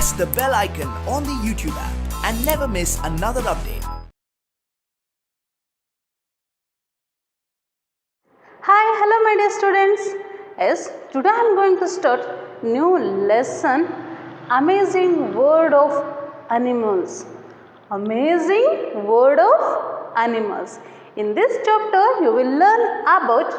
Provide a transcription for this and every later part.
press the bell icon on the YouTube app and never miss another update. Hi, hello my dear students. Yes, today I am going to start new lesson, Amazing World of Animals. Amazing World of Animals. In this chapter you will learn about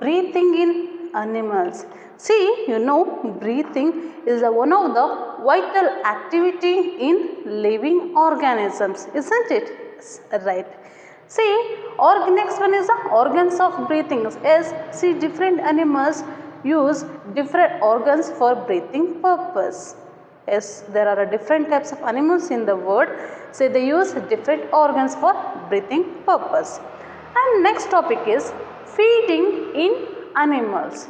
breathing in animals. See, you know, breathing is one of the vital activity in living organisms, isn't it? Yes, right. See, next one is the organs of breathing. Yes, see, different animals use different organs for breathing purpose. Yes, there are different types of animals in the world. So they use different organs for breathing purpose. And next topic is feeding in animals.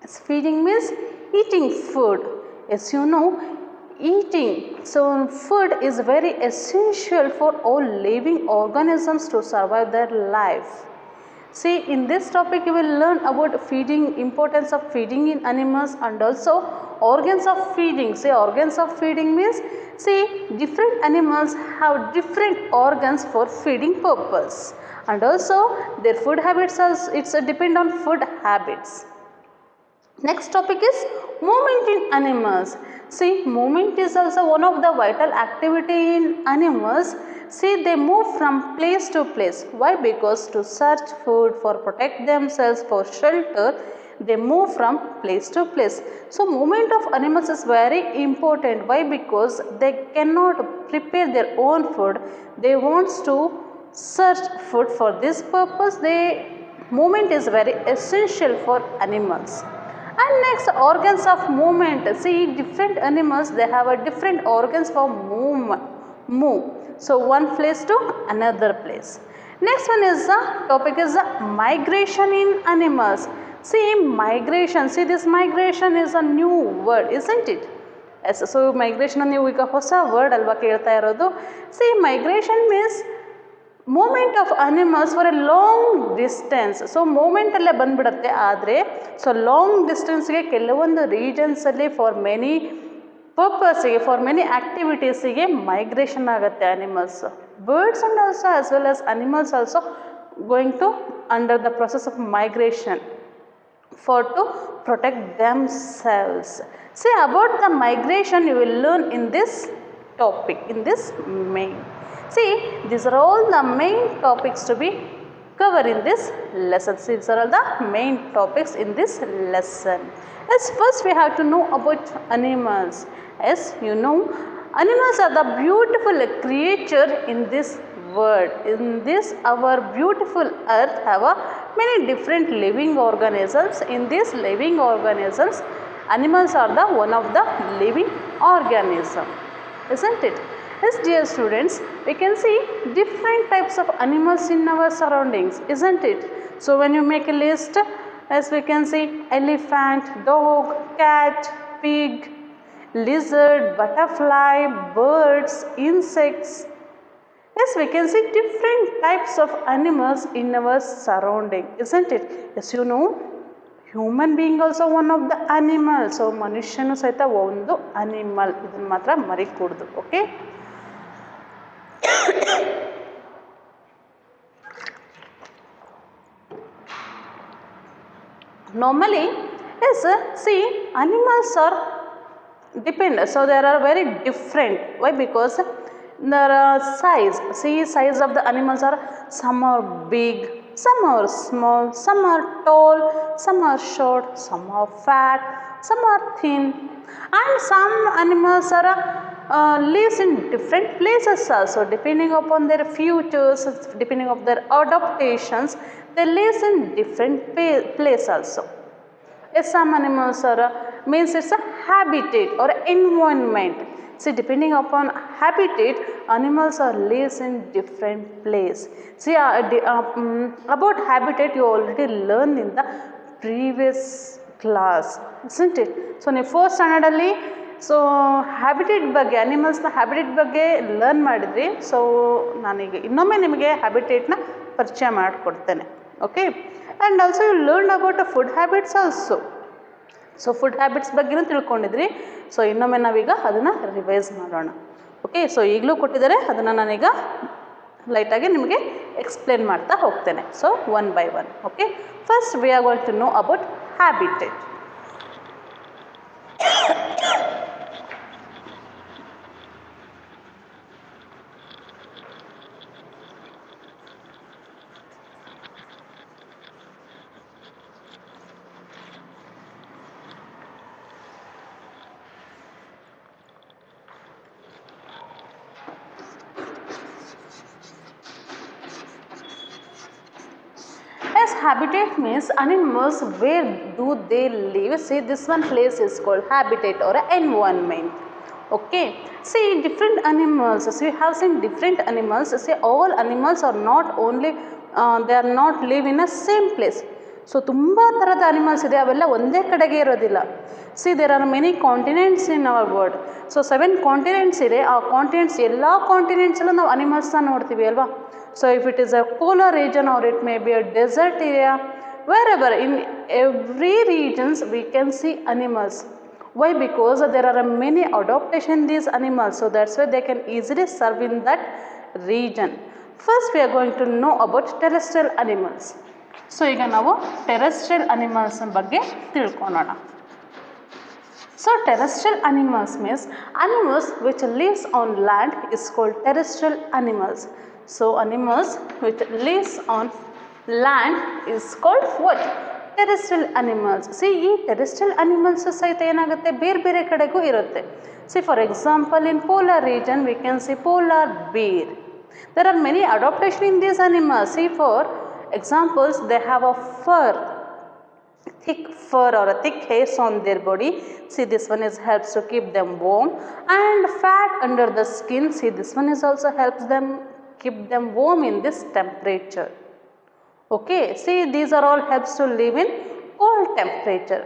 As feeding means eating food. As you know, eating. So food is very essential for all living organisms to survive their life. See, in this topic you will learn about feeding, importance of feeding in animals, and also organs of feeding. See, organs of feeding means, see, different animals have different organs for feeding purpose, and also their food habits depend on food habits. Next topic is movement in animals. See, movement is also one of the vital activity in animals. See, they move from place to place. Why? Because to search food, for protect themselves, for shelter, they move from place to place. So, movement of animals is very important. Why? Because they cannot prepare their own food. They want to search food. For this purpose, movement is very essential for animals. And next, organs of movement. See, different animals, they have a different organs for move. So one place to another place. Next one is the topic is the migration in animals. See, migration. See, this migration is a new word, isn't it? Yes, so migration ನೀವು ಈಗ ಹೊಸ word ಅಲ್ವಾ ಕೇಳ್ತಾ ಇರೋದು. See, migration means movement of animals for a long distance. So ಮೂಮೆಂಟಲ್ಲೇ ಬಂದುಬಿಡುತ್ತೆ. ಆದರೆ so long ಡಿಸ್ಟೆನ್ಸ್ಗೆ ಕೆಲವೊಂದು ರೀಜನ್ಸಲ್ಲಿ ಫಾರ್ ಮೆನಿ ಪರ್ಪಸ್ಸಿಗೆ, ಫಾರ್ ಮೆನಿ ಆ್ಯಕ್ಟಿವಿಟೀಸಿಗೆ ಮೈಗ್ರೇಷನ್ ಆಗುತ್ತೆ animals. Birds and also as well as animals also going to under the process of migration for to protect themselves. See, about the migration you will learn in this topic, in this main. See, these are all the main topics to be covered in this lesson. See, these are all the main topics in this lesson. As first we have to know about animals. As you know, animals are the beautiful creature in this world. In this our beautiful earth have a many different living organisms. In these living organisms, animals are the one of the living organism, isn't it? Yes, dear students, we can see different types of animals in our surroundings, isn't it? So when you make a list, as we can see, elephant, dog, cat, pig, lizard, butterfly, birds, insects. Yes, we can see different types of animals in our surrounding, isn't it? Yes, you know, human being also one of the animals. So ಮನುಷ್ಯನು ಸಹಿತ ಒಂದು animal. ಇದನ್ನು ಮಾತ್ರ ಮರಿಕೂಡ್ದು. Okay, normally, yes, see, animals are dependent. So there are very different. Why? Because there are size. See, size of the animals are, some are big, some are small, some are tall, some are short, some are fat, some are thin, and some animals are lives in different places also. Depending upon their futures, depending on their adaptations, they live in different place also. Yes, some animals are means it's a habitat or environment. See, depending upon habitat, animals are lives in different place. See, about habitat you already learned in the previous class, isn't it? So ನೀವು fourth ಸ್ಟ್ಯಾಂಡರ್ಡಲ್ಲಿ so habitat ಬಗ್ಗೆ, ಅನಿಮಲ್ಸ್ನ habitat ಬಗ್ಗೆ learn ಮಾಡಿದ್ರಿ. So ನಾನೀಗ ಇನ್ನೊಮ್ಮೆ ನಿಮಗೆ ಹ್ಯಾಬಿಟೇಟ್ನ ಪರಿಚಯ ಮಾಡಿಕೊಡ್ತೇನೆ. Okay, and also you learn about food habits also. So food habits ಬಗ್ಗೆನೂ ತಿಳ್ಕೊಂಡಿದ್ರಿ. ಸೊ ಇನ್ನೊಮ್ಮೆ ನಾವೀಗ ಅದನ್ನು ರಿವೈಸ್ ಮಾಡೋಣ. ಓಕೆ, ಸೊ ಈಗಲೂ ಕೊಟ್ಟಿದ್ದಾರೆ, ಅದನ್ನು ನಾನೀಗ ಲೈಟಾಗಿ ನಿಮಗೆ ಎಕ್ಸ್ಪ್ಲೇನ್ ಮಾಡ್ತಾ ಹೋಗ್ತೇನೆ. So one by one. Okay, first we are going to know about habitat. As habitat means animals, where do they live? See, this one place is called habitat or environment. Okay, see different animals. So you have seen different animals. See, all animals are not only they are not live in a same place. So ತುಂಬ ಥರದ animals ಇದೆ, ಅವೆಲ್ಲ ಒಂದೇ ಕಡೆಗೆ ಇರೋದಿಲ್ಲ. See there are many continents in our world. So 7 continents ಇದೆ. ಆ continents ಎಲ್ಲ ಕಾಂಟಿನೆಂಟ್ಸಲ್ಲೂ ನಾವು ಅನಿಮಲ್ಸ್ನ ನೋಡ್ತೀವಿ ಅಲ್ವಾ. So if it is a polar region or it may be a desert area, wherever in every regions we can see animals. Why? Because there are many adaptation in these animals, so that's why they can easily survive in that region. First we are going to know about terrestrial animals. So ಈಗ ನಾವು terrestrial animals ಬಗ್ಗೆ ತಿಳ್ಕೊಳ್ಳೋಣ. So terrestrial animals means animals which lives on land is called terrestrial animals. So animals which lives on land is called what? Terrestrial animals. See, ಈ terrestrial animals ಸಹಿತ ಏನಾಗುತ್ತೆ, ಬೇರೆ ಬೇರೆ ಕಡೆಗೂ ಇರುತ್ತೆ. See, for example, in polar region we can see polar bear. There are many adaptation in these animals. See, for examples, they have a fur, thick fur or a thick hairs on their body. See, this one is helps to keep them warm, and fat under the skin. See, this one is also helps them keep them warm in this temperature. Okay, see, these are all helps to live in cold temperature.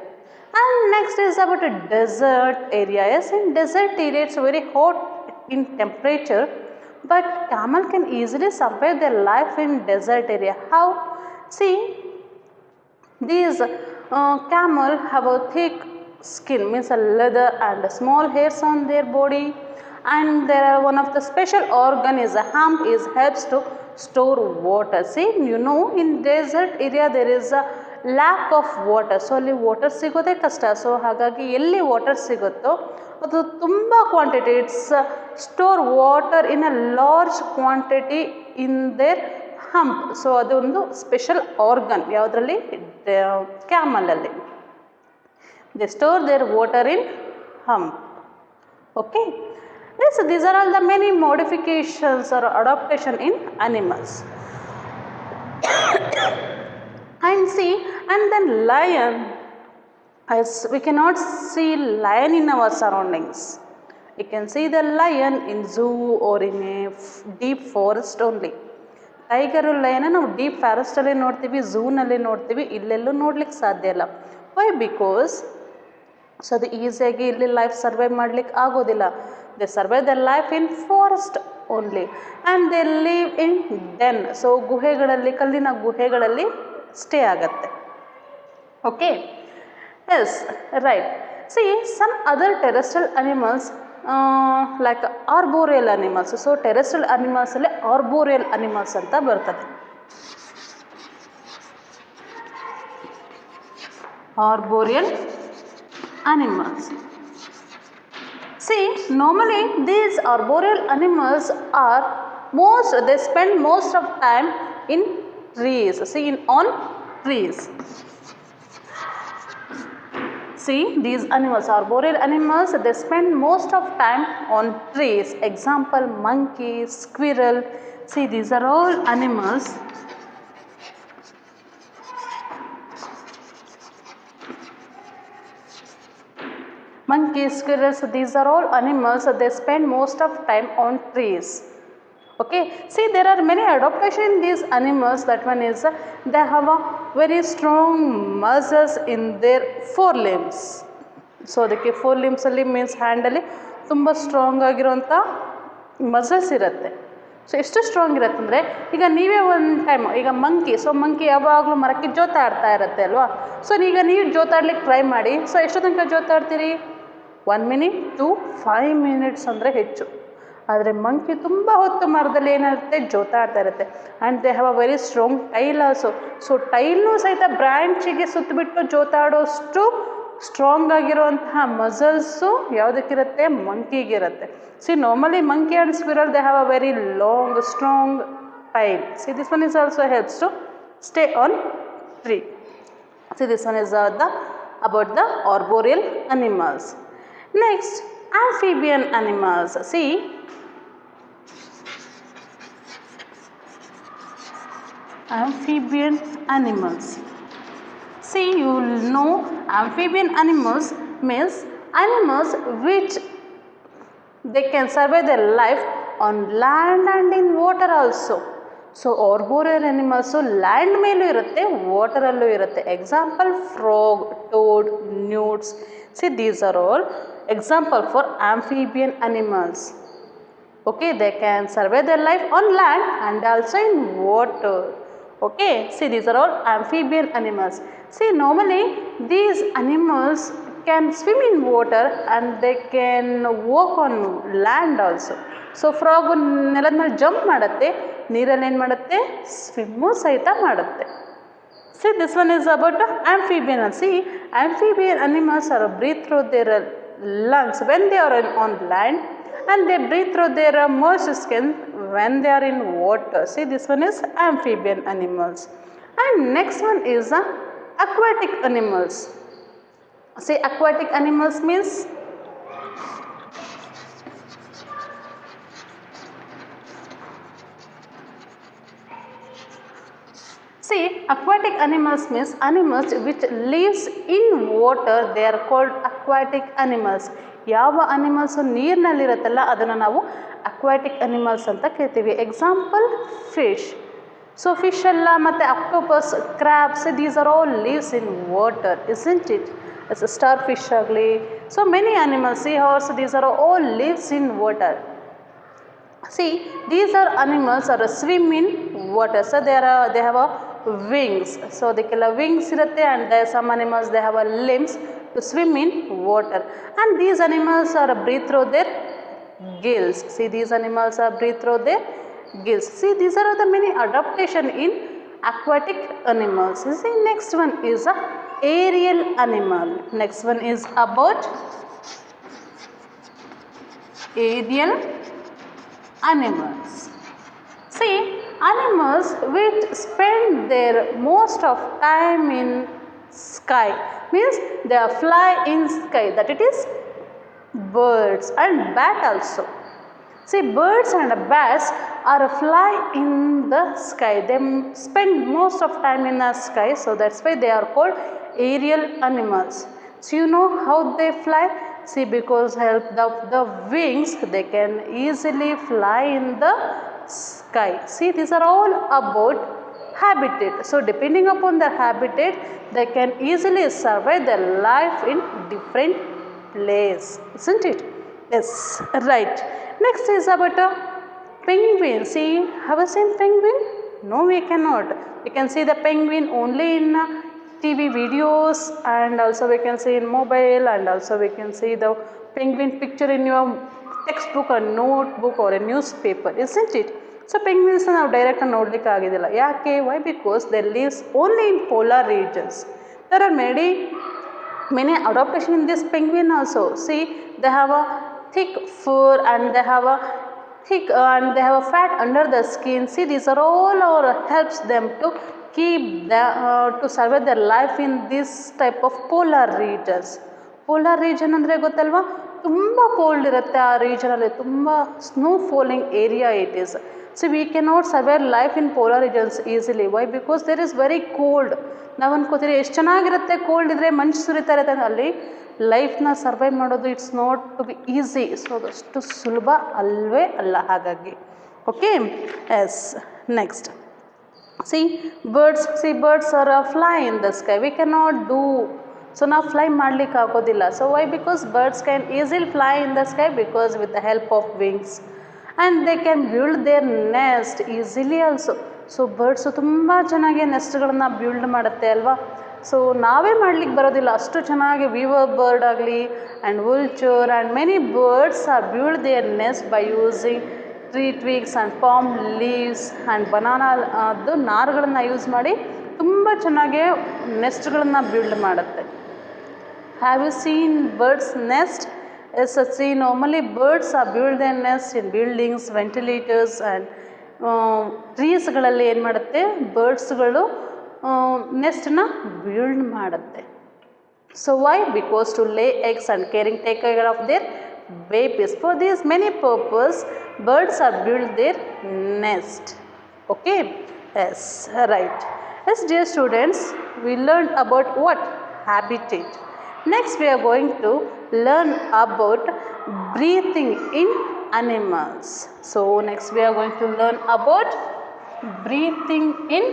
And next is about a desert area. Yes, in desert area it's very hot in temperature, but camel can easily survive their life in desert area. How? See, these camel have a thick skin, means a leather, and small hairs on their body, and there are one of the special organ is a hump is helps to store water. See, you know, in desert area there is a lack of water. So ಅಲ್ಲಿ water ಸಿಗೋದೇ ಕಷ್ಟ. So ಹಾಗಾಗಿ ಎಲ್ಲಿ water ಸಿಗುತ್ತೋ ಅದು ತುಂಬ quantity it's store water in a large quantity in their hump. So ಅದೊಂದು special organ ಯಾವುದರಲ್ಲಿ, ಕ್ಯಾಮಲಲ್ಲಿ. They store their water in hump. Okay, yes, these are all the many modifications or adaptation in animals. And see, and then lion, as we cannot see lion in our surroundings. You can see the lion in zoo or in a deep forest only. Tiger lion ನಾವು deep ಫಾರೆಸ್ಟಲ್ಲಿ ನೋಡ್ತೀವಿ, ಝೂನಲ್ಲಿ ನೋಡ್ತೀವಿ, ಇಲ್ಲೆಲ್ಲೂ ನೋಡ್ಲಿಕ್ಕೆ ಸಾಧ್ಯ ಇಲ್ಲ. Y? Because so ಅದು ಈಸಿಯಾಗಿ ಇಲ್ಲಿ life survive ಮಾಡ್ಲಿಕ್ಕೆ ಆಗೋದಿಲ್ಲ. They survive the life in forest only, and they live in den. So ಗುಹೆಗಳಲ್ಲಿ, ಕಲ್ಲಿನ ಗುಹೆಗಳಲ್ಲಿ ಸ್ಟೇ ಆಗತ್ತೆ. Okay, yes, right. See, some other terrestrial animals like arboreal animals. So terrestrial ಅನಿಮಲ್ಸಲ್ಲಿ ಆರ್ಬೋರಿಯಲ್ ಅನಿಮಲ್ಸ್ ಅಂತ ಬರ್ತದೆ. ಆರ್ಬೋರಿಯಲ್ animals. See, normally these arboreal animals are they spend most of time in trees. See, on trees. See, these animals, arboreal animals, they spend most of time on trees. Example, monkey, squirrel. See, these are all animals monkeys, squirrels, these are all animals, they spend most of time on trees. Okay, see, there are many adaptation in these animals. That one is they have a very strong muscles in their forelimbs. So ಅದಕ್ಕೆ forelimbs ಅಲ್ಲಿ means hand ಅಲ್ಲಿ ತುಂಬ strong ಆಗಿರುವಂಥ muscles ಇರುತ್ತೆ. So ಎಷ್ಟು strong ಇರುತ್ತೆ ಅಂದರೆ, ಈಗ ನೀವೇ ಒಂದು ಟೈಮ್ ಈಗ ಮಂಕಿ ಯಾವಾಗಲೂ ಮರಕ್ಕೆ ಜೋತಾಡ್ತಾ ಇರುತ್ತೆ ಅಲ್ವಾ. ಸೊ ಈಗ ನೀವು ಜೋತಾಡ್ಲಿಕ್ಕೆ ಟ್ರೈ ಮಾಡಿ. ಸೊ ಎಷ್ಟು ತನಕ ಜೋತಾಡ್ತೀರಿ? 1 minute to 5 minutes ಅಂದರೆ ಹೆಚ್ಚು. ಆದರೆ ಮಂಕಿ ತುಂಬ ಹೊತ್ತು ಮರದಲ್ಲಿ ಏನಿರುತ್ತೆ, ಜೋತಾಡ್ತಾ ಇರುತ್ತೆ. And they have a very strong tail also. So ಟೈಲ್ನೂ ಸಹಿತ ಬ್ರ್ಯಾಂಚಿಗೆ ಸುತ್ತಬಿಟ್ಟು ಜೋತಾಡೋಷ್ಟು ಸ್ಟ್ರಾಂಗ್ ಆಗಿರುವಂತಹ ಮಸಲ್ಸು ಯಾವುದಕ್ಕಿರುತ್ತೆ? ಮಂಕಿಗಿರುತ್ತೆ. See normally monkey and squirrel they have a very long strong tail. See this one is also helps to stay on tree. See this one is about the arboreal animals. Next, amphibian animals. See, amphibian animals. See, you know amphibian animals means animals which they can survive their life on land and in water also. So arboreal animals land ಮೇಲೂ ಇರುತ್ತೆ, ವಾಟರಲ್ಲೂ ಇರುತ್ತೆ. Example frog, toad, newts. See these are all example for amphibian animals. Okay, they can survive their life on land and also in water. Okay, see these are all amphibian animals. See normally these animals can swim in water and they can walk on land also. So frog ನೆಲದ ಮೇಲೆ jump ಮಾಡುತ್ತೆ, ನೀರಲ್ಲಿ ಏನು ಮಾಡುತ್ತೆ? Swim ಸಹಿತ ಮಾಡುತ್ತೆ. See this one is about amphibian. See, amphibian animals are breathe through their lungs when they are on land and they breathe through their moist skin when they are in water. See this one is amphibian animals. And next one is aquatic animals. See aquatic animals means see aquatic animals means animals which lives in water, they are called aquatic animals. ಯಾವ animals ನೀರಿನಲ್ಲಿರುತ್ತಲ್ಲ ಅದನ್ನು ನಾವು aquatic animals ಅಂತ ಕರಿತೀವಿ. Example fish. So fish ಎಲ್ಲ ಮತ್ತು octopus, crabs, these are all lives in water, isn't it? It's star fish ಆಗಲಿ, so many animals, sea horse, these are all lives in water. See, these are animals are swim in water. So they have a wings. So ಅದಕ್ಕೆಲ್ಲ wings ಇರುತ್ತೆ. and there are some animals they have a limbs to swim in water. And these animals are breathe through their gills. See, these animals are breathe through their gills. See, these are the many adaptation in aquatic animals. See, next one is a aerial animal. Next one is about aerial animals. See, animals which spend their most of time in sky means they fly in sky, that it is birds and bat also. See, birds and bats are fly in the sky. They spend most of time in the sky, so that's why they are called aerial animals. So you know how they fly? See, because help of the wings they can easily fly in the sky. See, these are all about habitat. So depending upon their habitat they can easily survive their life in different place, isn't it? Yes, right. Next is about a penguin. See, have you seen penguin? No, we cannot. We can see the penguin only in TV videos, and also we can see in mobile, and also we can see the penguin picture in your textbook or notebook or a newspaper, isn't it? So penguins ನಾವು direct ನೋಡಲಿಕ್ಕೆ ಆಗೋದಿಲ್ಲ. ಯಾಕೆ? Why? Because they lives only in polar regions. There are many adaptation in this penguin also. See, they have a thick fur and they have a fat under the skin. See, these are all helps them to keep to survive their life in this type of polar regions. Polar region ಅಂದರೆ ಗೊತ್ತಲ್ವಾ? ತುಂಬ cold ಇರುತ್ತೆ ಆ ರೀಜನಲ್ಲಿ, ತುಂಬ snow falling area it is. So we cannot survive life in polar regions easily. Why? Because there is very cold. ನಾವು ಅನ್ಕೋತೀರಿ ಎಷ್ಟು ಚೆನ್ನಾಗಿರುತ್ತೆ ಕೋಲ್ಡ್ ಇದ್ದರೆ, ಮಂಚು ಸುರಿತಾ ಇರುತ್ತೆ, ಅಲ್ಲಿ ಲೈಫ್ನ ಸರ್ವೈವ್ ಮಾಡೋದು it's not to be easy. So ಅಷ್ಟು ಸುಲಭ ಅಲ್ವೇ ಅಲ್ಲ. ಹಾಗಾಗಿ okay, yes. Next, birds are fly in the sky. We cannot do so. Now fly ಮಾಡಲಿಕ್ಕೆ ಆಗೋದಿಲ್ಲ. So why? Because birds can easily fly in the sky because with the help of wings. And they can build their nest easily also. So birds ತುಂಬ ಚೆನ್ನಾಗಿ ನೆಸ್ಟ್ಗಳನ್ನು build ಮಾಡುತ್ತೆ ಅಲ್ವಾ. So ನಾವೇ ಮಾಡ್ಲಿಕ್ಕೆ ಬರೋದಿಲ್ಲ, ಅಷ್ಟು ಚೆನ್ನಾಗಿ ವೀವರ್ ಬರ್ಡ್ ಆಗಲಿ and vulture and many birds are build their nest by using tree twigs and palm leaves and banana ಅದು ನಾರುಗಳನ್ನು ಯೂಸ್ ಮಾಡಿ ತುಂಬ ಚೆನ್ನಾಗಿ ನೆಸ್ಟ್ಗಳನ್ನು ಬಿಲ್ಡ್ ಮಾಡುತ್ತೆ. Have you seen birds nest? Yes see normally birds are build their nest in buildings, ventilators and ಟ್ರೀಸ್ಗಳಲ್ಲಿ ಏನು ಮಾಡುತ್ತೆ ಬರ್ಡ್ಸ್ಗಳು ನೆಸ್ಟನ್ನ ಬಿಲ್ಡ್ ಮಾಡುತ್ತೆ. So why? Because to lay eggs and take care of their babies. For these many purpose birds are build their nest. Okay, yes, right. Yes, dear students, we learned about what? Habitat. Next we are going to learn about breathing in animals. So next we are going to learn about breathing in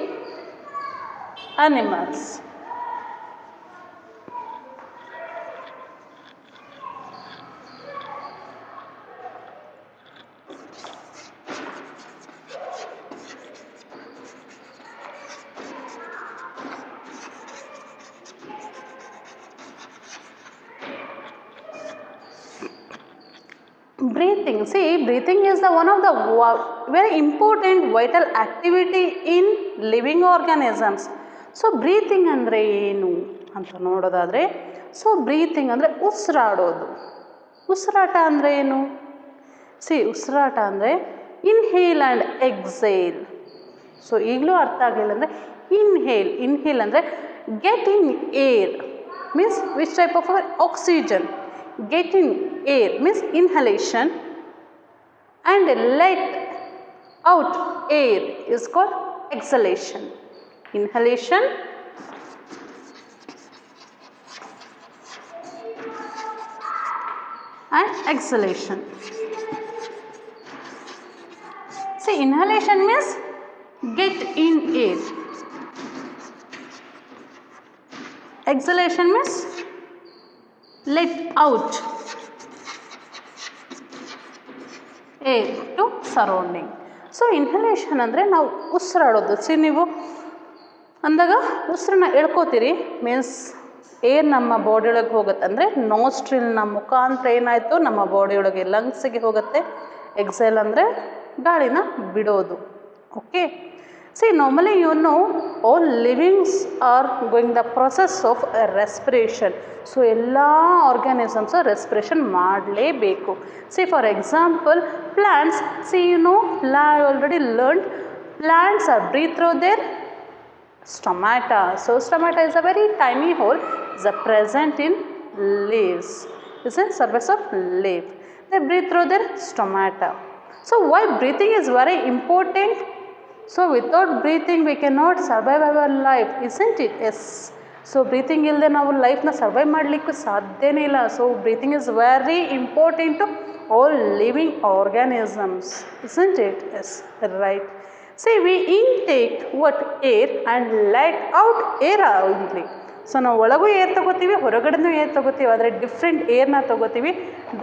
animals. Breathing. See, breathing is the one of the very important vital activity in living organisms. So breathing ಅಂದರೆ ಏನು ಅಂತ ನೋಡೋದಾದರೆ, so breathing ಅಂದರೆ ಉಸಿರಾಡೋದು. ಉಸಿರಾಟ ಅಂದರೆ ಏನು? ಉಸಿರಾಟ ಅಂದರೆ ಇನ್ಹೇಲ್ ಆ್ಯಂಡ್ ಎಕ್ಸೇಲ್. ಸೊ ಈಗಲೂ ಅರ್ಥ ಆಗಲಿಲ್ಲ ಅಂದರೆ ಇನ್ಹೇಲ್ ಅಂದರೆ get in air means which type of oxygen. Get in air means inhalation and let out air is called exhalation. Inhalation and exhalation. See, inhalation means get in air. Exhalation means let out air to surrounding. So inhalation ಅಂದರೆ ನಾವು ಉಸಿರಾಡೋದು. ನೀವು ಅಂದಾಗ ಉಸಿರನ್ನ ಎಳ್ಕೋತೀರಿ means air ನಮ್ಮ ಬಾಡಿಯೊಳಗೆ ಹೋಗುತ್ತೆ, ಅಂದರೆ ನೋಸ್ಟ್ರಿಲ್ನ ಮುಖಾಂತರ ಏನಾಯಿತು ನಮ್ಮ ಬಾಡಿಯೊಳಗೆ ಲಂಗ್ಸಿಗೆ ಹೋಗುತ್ತೆ. ಎಕ್ಸೇಲ್ ಅಂದರೆ ಗಾಳಿನ ಬಿಡೋದು. Okay, normally you know all livings are going the process of respiration. So ಎಲ್ಲ ಆರ್ಗ್ಯಾನಿಸಮ್ಸ್ ರೆಸ್ಪಿರೇಷನ್ ಮಾಡಲೇಬೇಕು. for example plants, already learned plants are breathe through their stomata. So stomata is a very tiny hole, is present in leaves, is a surface of leaf. They breathe through their stomata. So why breathing is very important? So without breathing we cannot survive our life, isn't it? Yes. So breathing ಇಲ್ಲದೆ ನಾವು ಲೈಫ್ನ survive ಮಾಡಲಿಕ್ಕೂ ಸಾಧ್ಯನೇ ಇಲ್ಲ. So breathing is very important to all living organisms, isn't it? Yes, right. See, we intake what? Air and let out air only. So ನಾವು ಒಳಗೂ air ತಗೋತೀವಿ, ಹೊರಗಡೆನೂ air ತಗೋತೀವಿ, ಆದರೆ ಡಿಫ್ರೆಂಟ್ ಏರ್ನ ತಗೋತೀವಿ.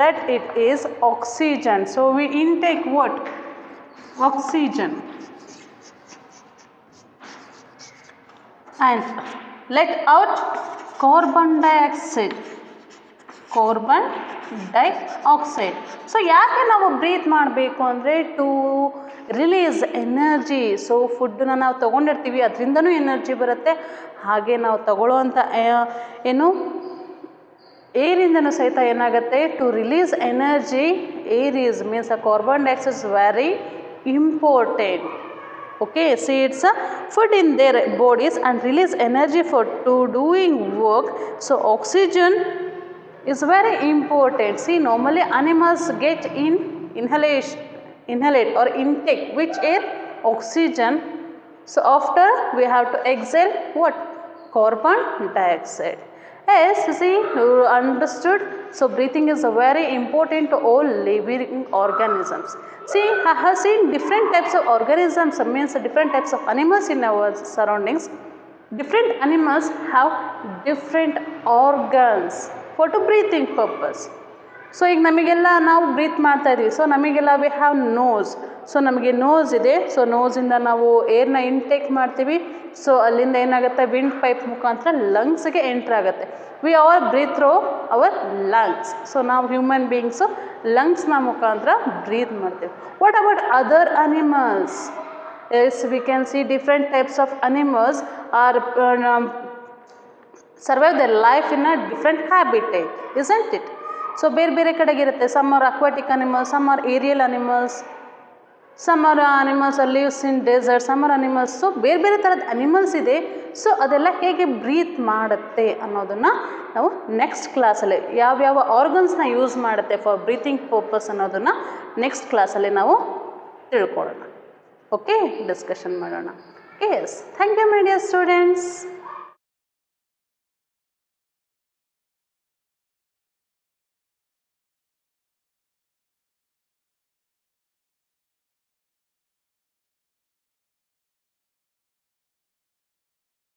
That it is oxygen. So we intake what? Oxygen. And let out carbon dioxide. So ಯಾಕೆ ನಾವು breathe ಮಾಡಬೇಕು ಅಂದರೆ ಟು ರಿಲೀಸ್ ಎನರ್ಜಿ. ಸೊ ಫುಡ್ಡನ್ನ ನಾವು ತೊಗೊಂಡಿರ್ತೀವಿ, ಅದರಿಂದನೂ ಎನರ್ಜಿ ಬರುತ್ತೆ. ಹಾಗೆ ನಾವು ತಗೊಳ್ಳೋವಂಥ ಏರಿಂದನೂ ಸಹಿತ ಏನಾಗುತ್ತೆ, to release energy. Air is means a carbon dioxide is very important. Okay, see, it's a food in their bodies and release energy for to doing work. So oxygen is very important. See, normally animals get inhalate or intake which air? Oxygen. So after we have to exhale what? Carbon dioxide. Yes, see, you understood. So breathing is very important to all living organisms. See, I have seen different types of organisms, means different types of animals in our surroundings. Different animals have different organs for to breathing purpose. So ಈಗ ನಮಗೆಲ್ಲ ನಾವು breathe ಮಾಡ್ತಾ ಇದ್ವಿ, so ನಮಗೆಲ್ಲ we have nose. So ನಮಗೆ nose ಇದೆ, so ನೋಸಿಂದ ನಾವು ಏರ್ನ intake ಮಾಡ್ತೀವಿ. ಸೊ ಅಲ್ಲಿಂದ ಏನಾಗುತ್ತೆ, ವಿಂಡ್ ಪೈಪ್ ಮುಖಾಂತರ ಲಂಗ್ಸ್ಗೆ ಎಂಟ್ರ್ ಆಗುತ್ತೆ. We all breathe through our lungs. So ನಾವು ಹ್ಯೂಮನ್ ಬೀಯಿಂಗ್ಸು ಲಂಗ್ಸ್ನ ಮುಖಾಂತರ ಬ್ರೀತ್ ಮಾಡ್ತೀವಿ. What about other animals? Yes, we can see different types of animals are survive their life in a different habitat, isn't it? So ಬೇರೆ ಬೇರೆ ಕಡೆಗಿರುತ್ತೆ. Some are aquatic animals, some are aerial animals, some are animals are lives in desert, some are animals. So ಬೇರೆ ಬೇರೆ ಥರದ animals ಇದೆ. So ಅದೆಲ್ಲ ಹೇಗೆ breathe ಮಾಡುತ್ತೆ ಅನ್ನೋದನ್ನು ನಾವು ನೆಕ್ಸ್ಟ್ ಕ್ಲಾಸಲ್ಲಿ ಯಾವ್ಯಾವ ಆರ್ಗನ್ಸ್ನ ಯೂಸ್ ಮಾಡುತ್ತೆ ಫಾರ್ ಬ್ರೀತಿಂಗ್ ಪರ್ಪಸ್ ಅನ್ನೋದನ್ನು ನೆಕ್ಸ್ಟ್ ಕ್ಲಾಸಲ್ಲಿ ನಾವು ತಿಳ್ಕೊಳ್ಳೋಣ. ಓಕೆ, ಡಿಸ್ಕಷನ್ ಮಾಡೋಣ. Yes, thank you my dear students.